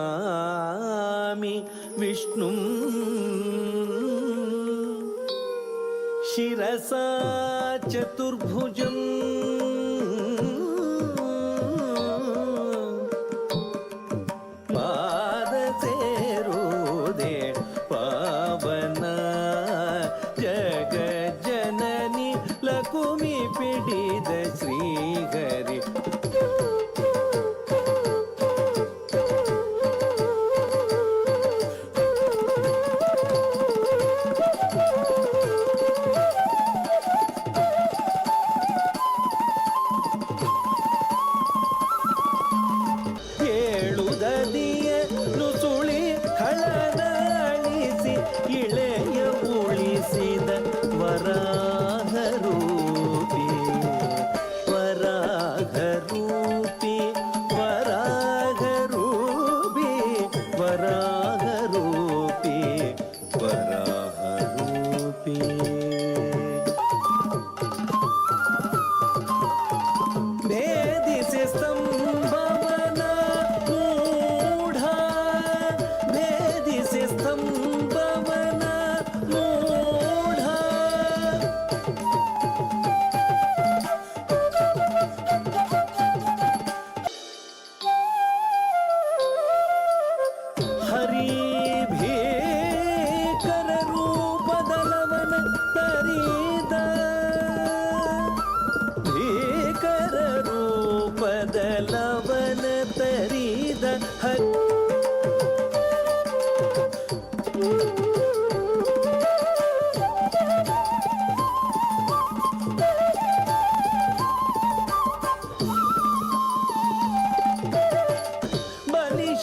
ನಮಾಮಿ ವಿಷ್ಣುಂ ಶಿರಸಾ ಚತುರ್ಭುಜಂ ಪಾದ ಸೇರುವುದೇ ಪಾವನ ಜಗ ಜನನಿ ಲಕುಮಿ ಪಿಡಿದ ಶ್ರೀಹರಿ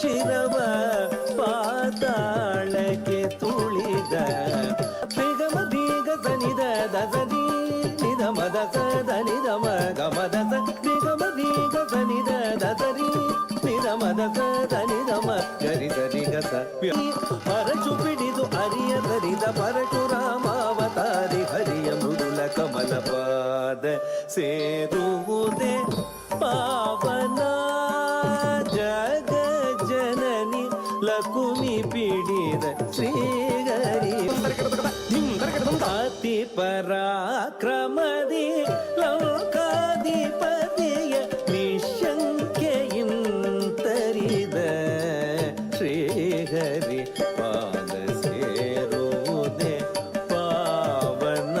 ಶಿರವ ಪಾತಾಳಕ್ಕೆ ತುಳಿದ ಬೇಗಮ ದೀಗ ಸನಿದ ದಸದಿ ನಿಧ ಮದ ಸದ ನಿಧ ಮಗ ಮದ ಸ ಬೇಗಮ ದೀಗ ಸನಿದ ದಸರಿ ನಿಧ ಮದ ಸದ ನಿಧ ಮ ಗರಿ ಸರಿ ಗಸ ಪರಚು ಪಿಡಿದು ಅರಿಯ ಧರಿದ ಪರಶುರಾಮಾವತಾರಿ ಹರಿಯ ಮೃದುಲ ಕಮಲ ಪಾದ ಸೇರುವುದೇ ಪಾವನ ಜಗ ಜನನಿ ಲಕುಮಿ ಪಿಡಿದ ಶ್ರೀಗರಿ ಅತಿ ಪರಾಕ್ರಮದಿ ಲೋಕಾಧಿಪತಿಯ ನಿಶಂಕೆಯಿಂತರಿದ ಶ್ರೀಹರಿ ಪಾದ ಸೇರುವುದೇ ಪಾವನ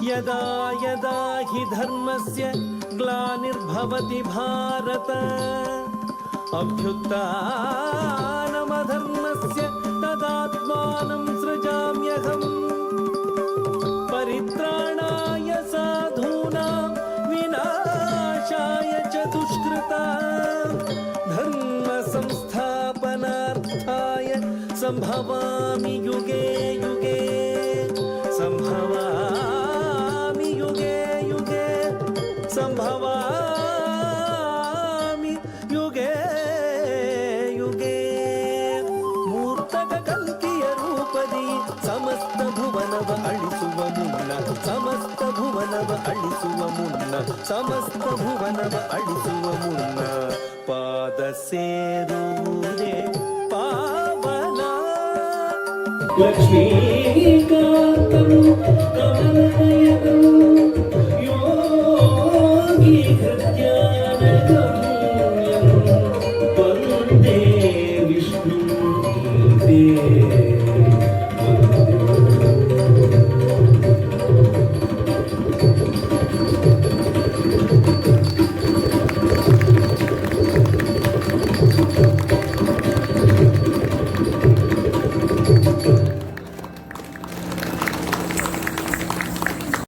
ಯದಾ ಯದಾ ಹಿ ಧರ್ಮಸ್ಯ ಗ್ಲಾನಿರ್ಭವತಿ ಭಾರತ ಅಭ್ಯುತ್ಥಾನಮಧರ್ಮಸ್ಯ ತದಾತ್ಮಾನಂ ಸೃಜಾಮ್ಯಹಂ ಪರಿತ್ರಾಣಾಯ ಸಾಧೂನಾಂ ವಿನಾಶಾಯ ಚ ದುಷ್ಕೃತಾಂ ಧರ್ಮ ಸಂಸ್ಥಾಪನಾರ್ಥಾಯ ಸಂಭವಾಮಿ ಯುಗೇ ಯುಗೇ ಸಂಭವಾಮಿ ಯುಗೇ ಯುಗೇ ಸಂಭವಾಮಿ ಯುಗೇ ಯುಗೇ ಮೂರ್ತಕ ಕಲ್ಕಿಯ ರೂಪದಿ ಸಮಸ್ತ ಭುವನವ ಅಳಿಸುವ ಮುನ್ನ ಸಮಸ್ತ ಭುವನವ ಅಳಿಸುವ ಮುನ್ನ ಸಮಸ್ತ ಭುವನವ ಅಳಿಸುವ ಮುನ್ನ ಪಾದ ಸೇರುವುದೇ ಪಾವನ ಲಕ್ಷ್ಮೀಕಾಂತನು